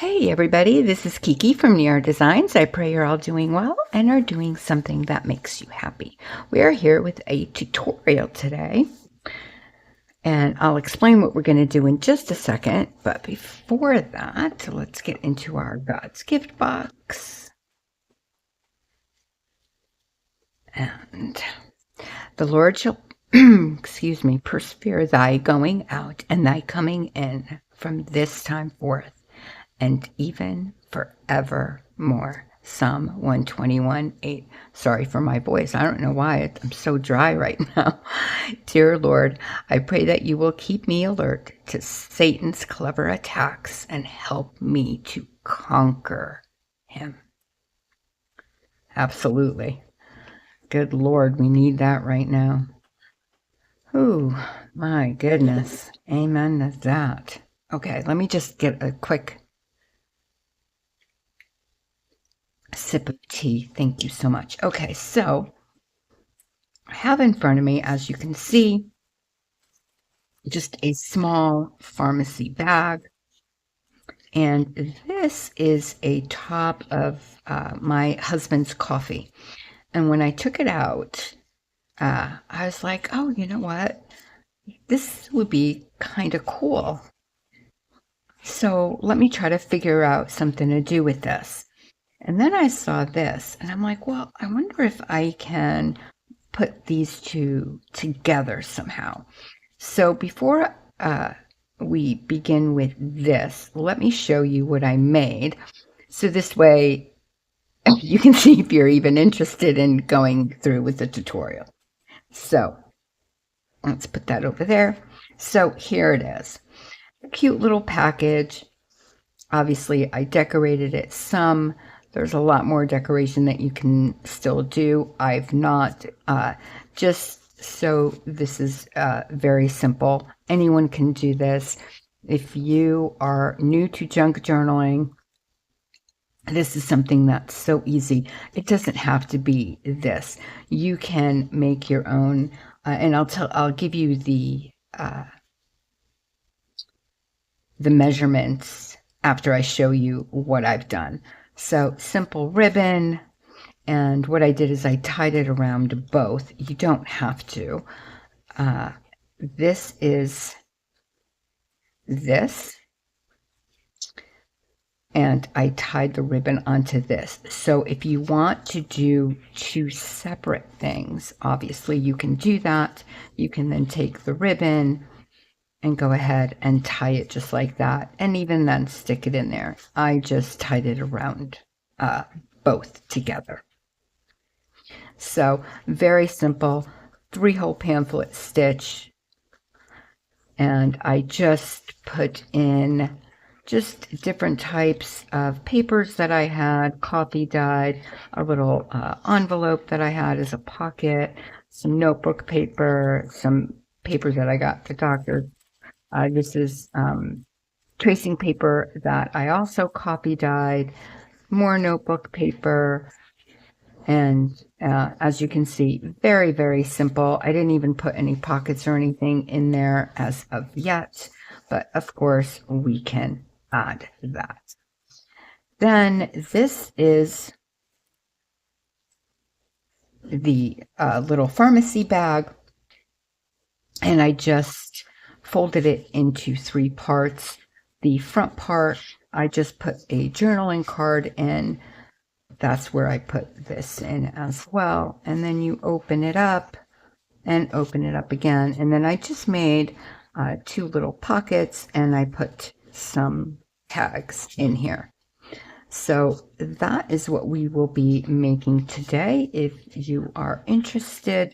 Hey everybody, this is Kiki from Near Designs. I pray you're all doing well and are doing something that makes you happy. We are here with a tutorial today, and I'll explain what we're going to do in just a second. But before that, let's get into our God's Gift Box. And the Lord shall, excuse me, persevere thy going out and thy coming in from this time forth, and even forevermore. Psalm 121:8. Sorry for my voice. I don't know why I'm so dry right now. Dear Lord, I pray that you will keep me alert to Satan's clever attacks and help me to conquer him. Absolutely. Good Lord, we need that right now. Ooh, my goodness. Amen to that. Okay, let me just get a quick sip of tea. Thank you so much. Okay, so I have in front of me, as you can see, just a small pharmacy bag. And this is a top of my husband's coffee. And when I took it out, I was like, oh, you know what? This would be kind of cool. So let me try to figure out something to do with this. And then I saw this, and I'm like, well, I wonder if I can put these two together somehow. So before we begin with this, let me show you what I made. So this way you can see if you're even interested in going through with the tutorial. So let's put that over there. So here it is. A cute little package. Obviously, I decorated it some. There's a lot more decoration that you can still do. I've not, just so this is very simple. Anyone can do this. If you are new to junk journaling, this is something that's so easy. It doesn't have to be this. You can make your own, and I'll give you the measurements after I show you what I've done. So simple ribbon, and what I did is I tied it around both. You don't have to. This is this, and I tied the ribbon onto this. So if you want to do two separate things, obviously you can do that. You can then take the ribbon and go ahead and tie it just like that, and even then stick it in there. I just tied it around both together. So very simple, 3-hole pamphlet stitch, and I just put in just different types of papers that I had, coffee dyed, a little envelope that I had as a pocket, some notebook paper, some papers that I got at the doctor. This is tracing paper that I also copy dyed, more notebook paper, and as you can see, very, very simple. I didn't even put any pockets or anything in there as of yet, but of course we can add that. Then this is the little pharmacy bag, and I just folded it into 3 parts. The front part, I just put a journaling card in. That's where I put this in as well. And then you open it up and open it up again. And then I just made 2 little pockets, and I put some tags in here. So that is what we will be making today if you are interested.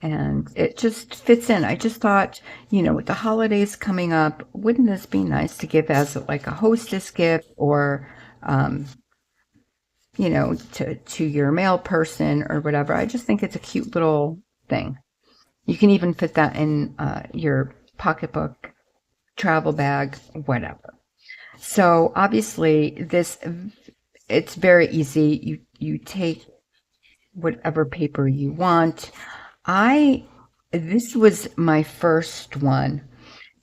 And it just fits in. I just thought, you know, with the holidays coming up, wouldn't this be nice to give as like a hostess gift, or you know, to your mail person or whatever. I just think it's a cute little thing. You can even fit that in your pocketbook, travel bag, whatever. So obviously it's very easy. You take whatever paper you want. This was my first one,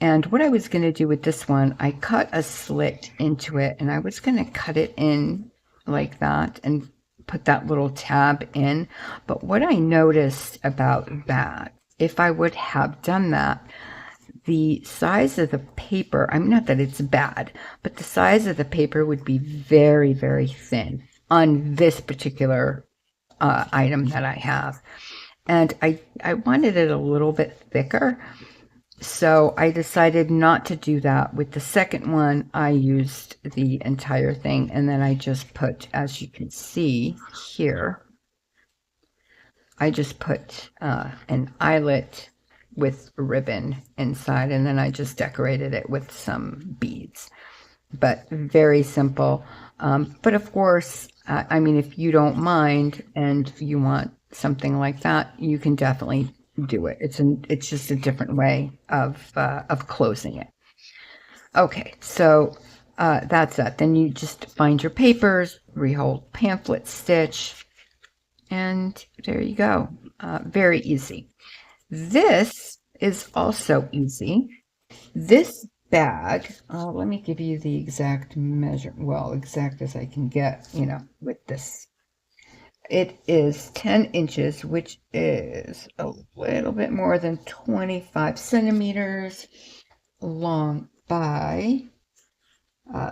And what I was going to do with this one, I cut a slit into it, and I was going to cut it in like that and put that little tab in. But what I noticed about that, if I would have done that, the size of the paper, I'm not that it's bad, but the size of the paper would be very, very thin on this particular item that I have. And I wanted it a little bit thicker. So I decided not to do that. With the second one, I used the entire thing, and then I just put, as you can see here, I just put an eyelet with ribbon inside, and then I just decorated it with some beads. But very simple. But of course, I mean, if you don't mind and you want something like that, you can definitely do it. It's just a different way of closing it. Okay, so that's that. Then you just find your papers, rehold pamphlet stitch, and there you go. Very easy. This is also easy. This bag, let me give you the exact measure, well, exact as I can get, you know, with this. It is 10 inches, which is a little bit more than 25 centimeters long by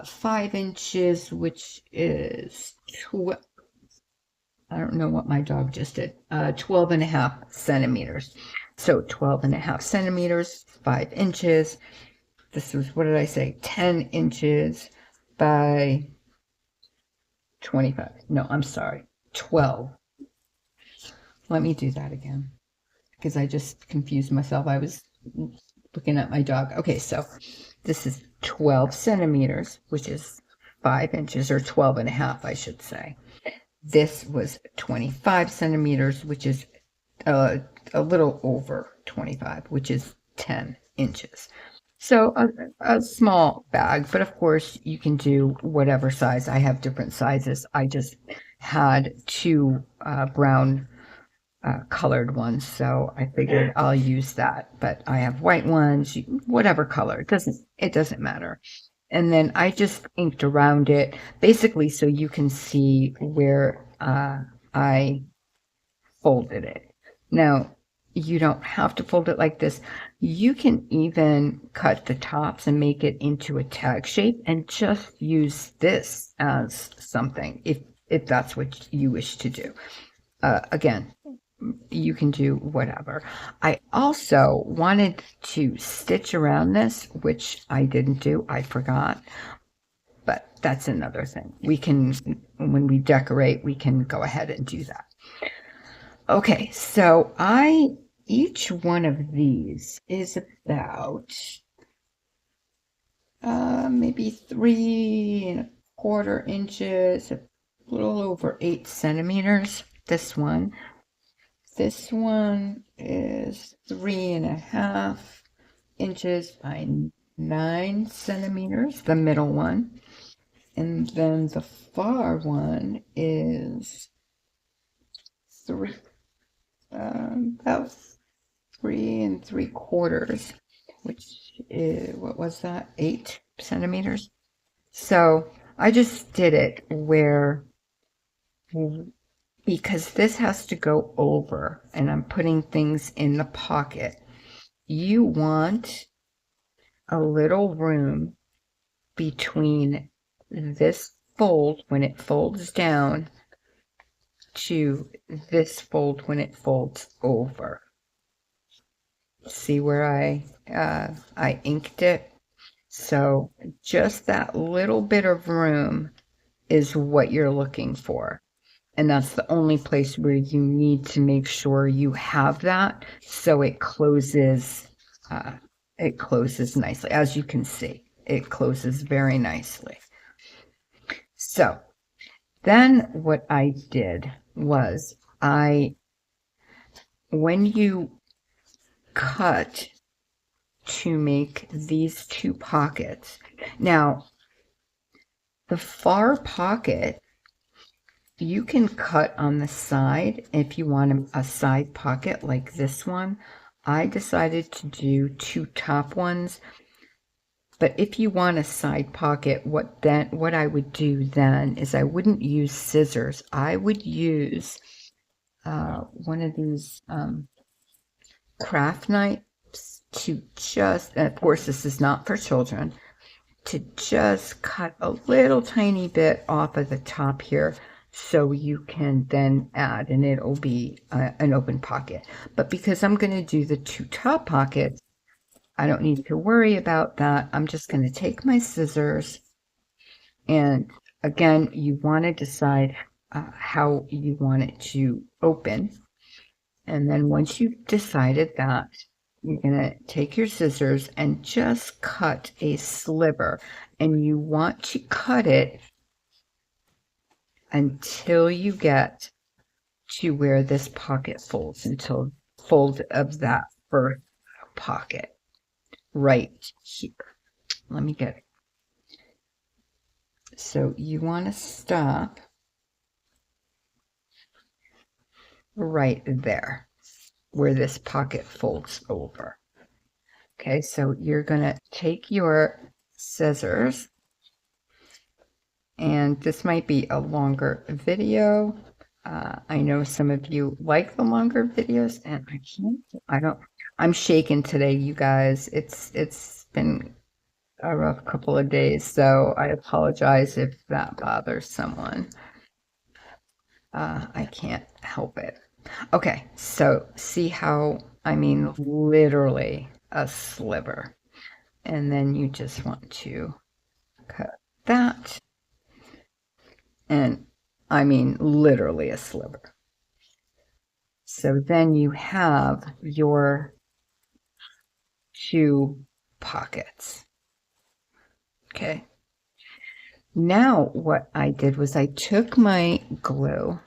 5 inches, which is I don't know what my dog just did, 12 and a half centimeters. So 12 and a half centimeters, 5 inches. This was, what did I say? 10 inches by 25. No, I'm sorry. 12. Let me do that again because I just confused myself. I was looking at my dog. Okay, so this is 12 centimeters, which is 5 inches, or 12 and a half, I should say. This was 25 centimeters, which is a little over 25, which is 10 inches. So a small bag, but of course you can do whatever size. I have different sizes. I just had two brown colored ones, so I figured I'll use that. But I have white ones, whatever color. It doesn't matter. And then I just inked around it, basically so you can see where I folded it. Now, you don't have to fold it like this. You can even cut the tops and make it into a tag shape and just use this as something if that's what you wish to do. Again, you can do whatever. I also wanted to stitch around this, which I didn't do. I forgot. But that's another thing. We can, when we decorate, we can go ahead and do that. Okay, so each one of these is about maybe 3¼ inches, a little over 8 centimeters. This one is 3½ inches by 9 centimeters, the middle one. And then the far one is about 3¾ which is, what was that, 8 centimeters. So I just did it where, because this has to go over and I'm putting things in the pocket, you want a little room between this fold when it folds down to this fold when it folds over. See where I inked it? So just that little bit of room is what you're looking for. And that's the only place where you need to make sure you have that so it closes nicely. As you can see, it closes very nicely. So then what I did was when you cut to make these two pockets, now the far pocket, you can cut on the side if you want a side pocket like this one. I decided to do two top ones But if you want a side pocket, what I would do then is I wouldn't use scissors. I would use one of these craft knives to just, and of course this is not for children, to just cut a little tiny bit off of the top here so you can then add, and it'll be an open pocket. But because I'm going to do the 2 top pockets, I don't need to worry about that. I'm just going to take my scissors, and again, you want to decide how you want it to open. And then once you've decided that, you're going to take your scissors and just cut a sliver. And you want to cut it until you get to where this pocket folds, until fold of that first pocket right here. Let me get it. So you want to stop right there where this pocket folds over. Okay, so you're going to take your scissors, and this might be a longer video. I know some of you like the longer videos, and I'm shaking today, you guys. It's been a rough couple of days, so I apologize if that bothers someone. I can't help it. Okay, so see how, I mean, literally a sliver. And then you just want to cut that. And I mean, literally a sliver. So then you have your 2 pockets. Okay. Now what I did was I took my glue,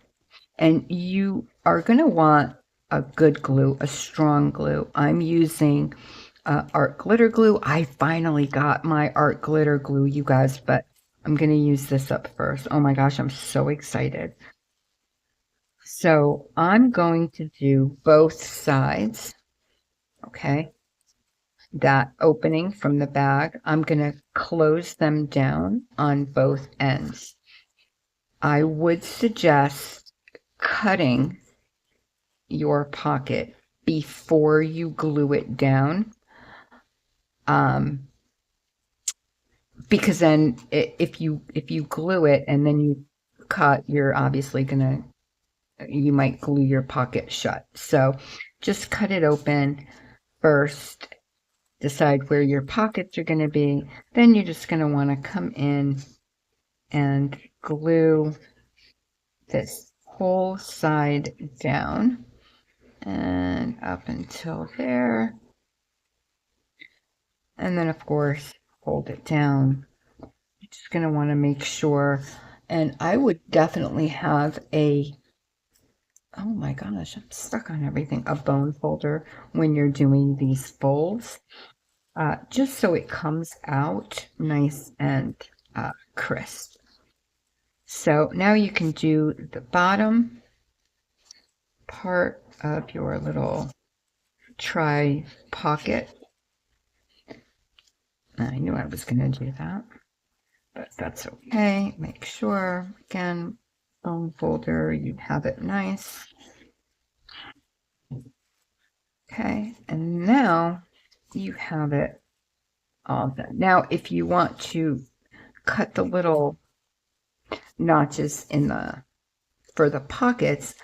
and you are going to want a good glue, a strong glue. I'm using art glitter glue. I finally got my art glitter glue, you guys, but I'm going to use this up first. Oh my gosh, I'm so excited. So I'm going to do both sides, okay? That opening from the bag, I'm going to close them down on both ends. I would suggest cutting your pocket before you glue it down, because then if you glue it and then you cut, you're obviously you might glue your pocket shut. So just cut it open first, decide where your pockets are going to be, then you're just going to want to come in and glue this whole side down and up until there, and then of course hold it down. You're just going to want to make sure, and I would definitely have a, oh my gosh, I'm stuck on everything, a bone folder when you're doing these folds, just so it comes out nice and crisp. So now you can do the bottom part of your little tri pocket. I knew I was going to do that, but that's okay. Make sure, again, bone folder, you have it nice. Okay, and now you have it all done. Now, if you want to cut the little notches in for the pockets,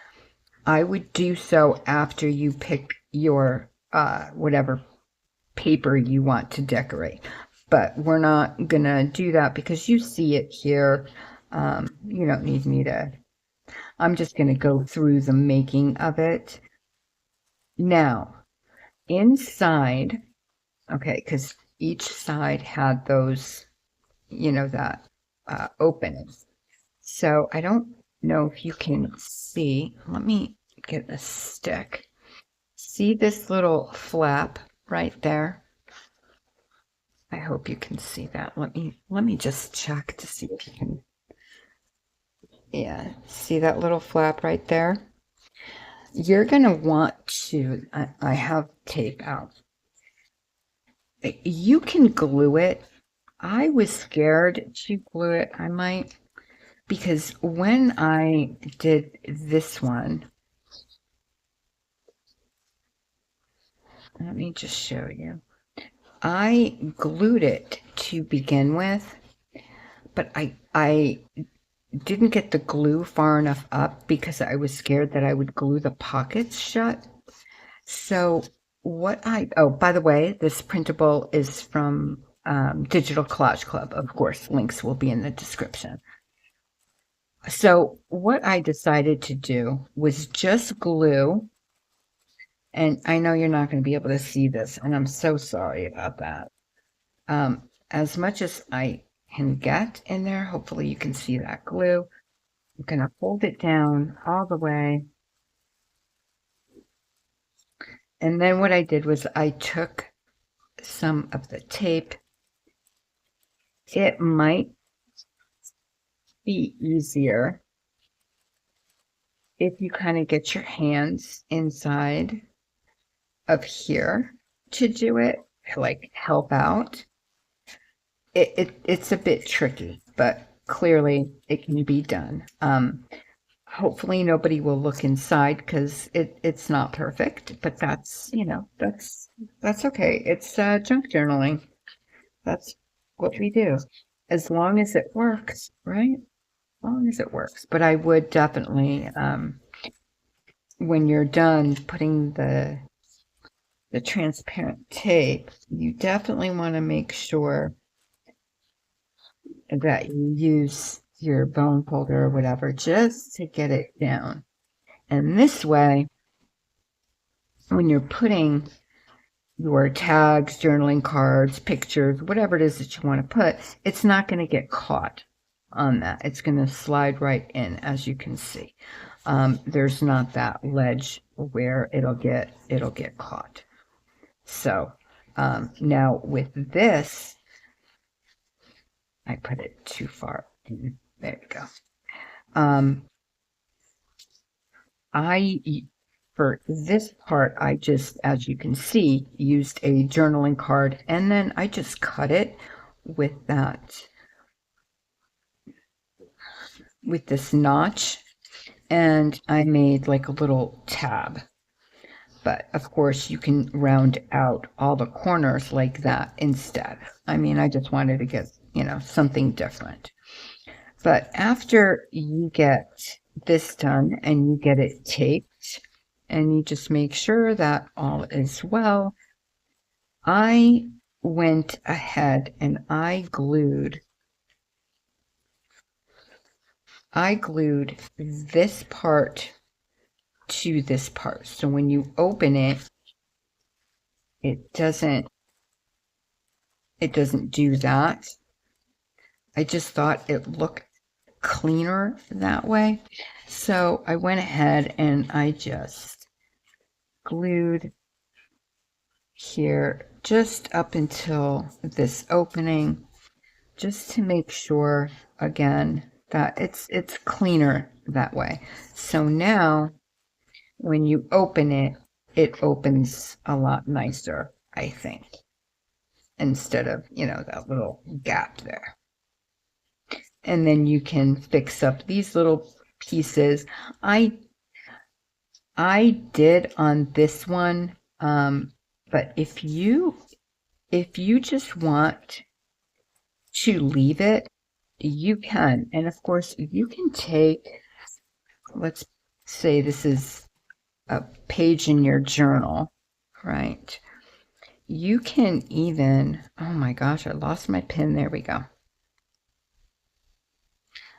I would do so after you pick your whatever paper you want to decorate. But we're not gonna do that because you see it here. You don't need me to. I'm just gonna go through the making of it. Now, inside, okay, because each side had those, you know, that opening. So I don't know if you can see. Let me get a stick. See this little flap right there? I hope you can see that. Let me just check to see if you can. Yeah, see that little flap right there? You're going to want to, I have tape out. You can glue it I was scared to glue it. I might, because when I did this one, let me just show you. I glued it to begin with, but I didn't get the glue far enough up because I was scared that I would glue the pockets shut. So oh, by the way, this printable is from Digital Collage Club. Of course, links will be in the description. So what I decided to do was just glue, and I know you're not going to be able to see this, and I'm so sorry about that. As much as I can get in there, hopefully you can see that glue. I'm going to hold it down all the way. And then what I did was I took some of the tape. It might be easier if you kind of get your hands inside of here to do it, like help out. It's a bit tricky, but clearly it can be done. Hopefully nobody will look inside because it's not perfect, but that's, you know, that's okay. It's junk journaling. That's what we do. As long as it works, right? As long as it works. But I would definitely, when you're done putting the transparent tape, you definitely want to make sure that you use your bone folder or whatever just to get it down. And this way, when you're putting your tags, journaling cards, pictures, whatever it is that you want to put, it's not going to get caught on that. It's going to slide right in, as you can see. There's not that ledge where it'll get caught. So now with this, I put it too far in. There we go. For this part, I just, as you can see, used a journaling card, and then I just cut it with this notch, and I made like a little tab. But of course, you can round out all the corners like that instead. I mean, I just wanted to get, you know, something different. But after you get this done and you get it taped and you just make sure that all is well, I went ahead and I glued this part to this part. So when you open it, it doesn't do that. I just thought it looked cleaner that way. So I went ahead and I just glued here just up until this opening, just to make sure again that it's cleaner that way. So now when you open it, it opens a lot nicer, I think, instead of, you know, that little gap there. And then you can fix up these little pieces. I did on this one, but if you just want to leave it, you can. And of course, you can take, let's say this is a page in your journal, right? You can even, oh my gosh, I lost my pen. There we go.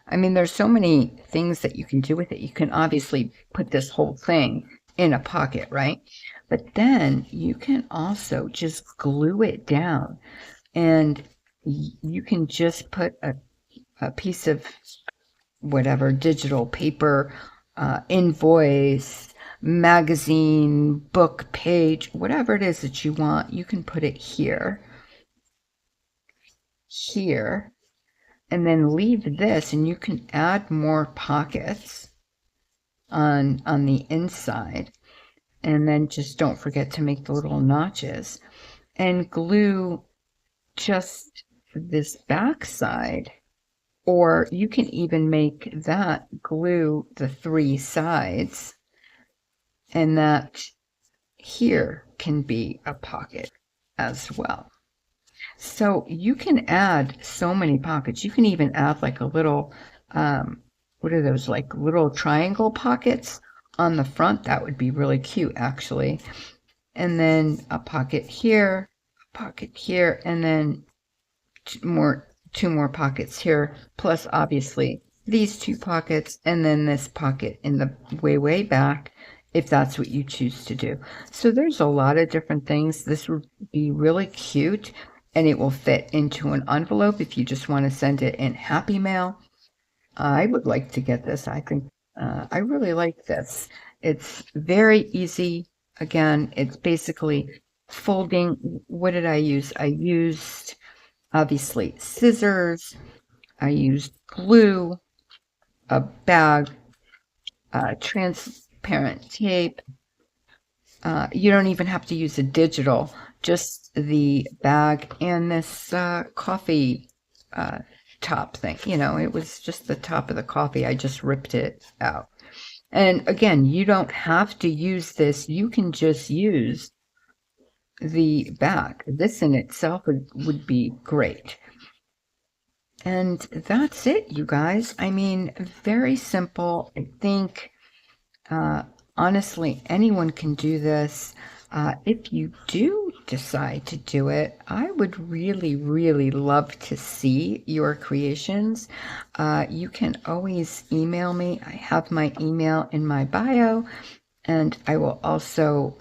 I mean, there's so many things that you can do with it. You can obviously put this whole thing in a pocket, right? But then you can also just glue it down, and you can just put a piece of whatever, digital paper, invoice, magazine, book, page, whatever it is that you want, you can put it here, and then leave this, and you can add more pockets on the inside, and then just don't forget to make the little notches and glue just this back side, or you can even make that glue the 3 sides, and that here can be a pocket as well. So you can add so many pockets. You can even add like a little, what are those, like little triangle pockets on the front. That would be really cute, actually. And then a pocket here, and then two more pockets here, plus obviously these 2 pockets, and then this pocket in the way back, if that's what you choose to do. So there's a lot of different things. This would be really cute, and it will fit into an envelope if you just want to send it in Happy Mail. I would like to get this. I think I really like this. It's very easy. Again, it's basically folding. What did I use? I used, obviously, scissors. I used glue, a bag, transparent tape. You don't even have to use a digital, just the bag and this coffee top thing. You know, it was just the top of the coffee. I just ripped it out. And again, you don't have to use this. You can just use the back. This in itself would be great. And that's it, you guys. I mean, very simple. I think, honestly, anyone can do this. If you do decide to do it, I would really, really love to see your creations. You can always email me. I have my email in my bio, and I will also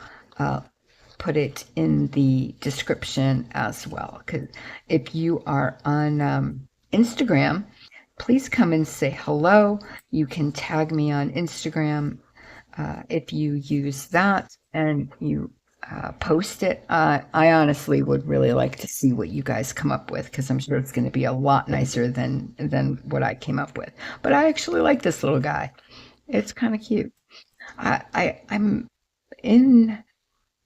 put it in the description as well. Because if you are on Instagram, please come and say hello. You can tag me on Instagram if you use that and you post it. I honestly would really like to see what you guys come up with, because I'm sure it's going to be a lot nicer than what I came up with. But I actually like this little guy. It's kind of cute. I'm in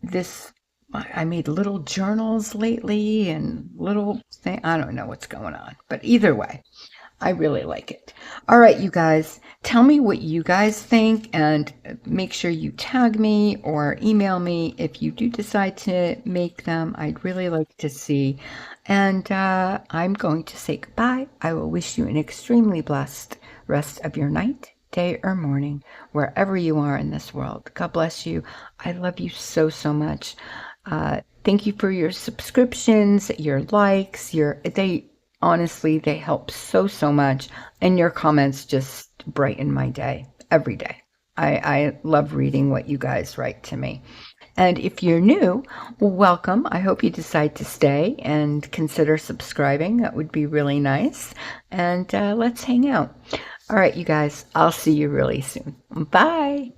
this. I made little journals lately and little thing. I don't know what's going on, but either way, I really like it. All right, you guys, tell me what you guys think, and make sure you tag me or email me if you do decide to make them. I'd really like to see. And I'm going to say goodbye. I will wish you an extremely blessed rest of your night, day, or morning, wherever you are in this world. God bless you. I love you so, so much. Thank you for your subscriptions, your likes, honestly, they help so, so much. And your comments just brighten my day every day. I love reading what you guys write to me. And if you're new, welcome. I hope you decide to stay and consider subscribing. That would be really nice. And let's hang out. All right, you guys, I'll see you really soon. Bye.